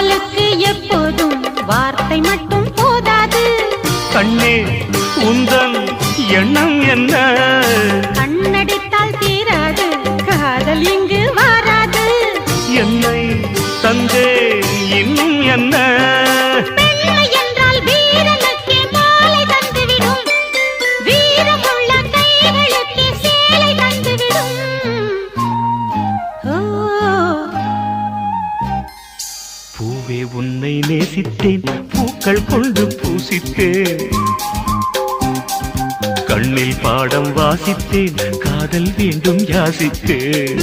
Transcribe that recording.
காதலுக்கு எப்போதும் வார்த்தை மட்டும் போதாது. கண்ணே உந்தன் எண்ணம் என்ன? கண்ணடித்தால் தீராது காதல் இங்கு வாராது. என்னை தந்தே இன்னும் என்ன? பெண்மை என்றால் வீரனுக்கே மாலை தந்துவிடும், வீரமுள்ள கைகளுக்கே சேலை தந்துவிடும். பூவே உன்னை நேசித்தேன், பூக்கள் கொண்டு பூசித்தேன், கண்ணில் பாடம் வாசித்தேன், காதல் வேண்டும் யாசித்தேன்.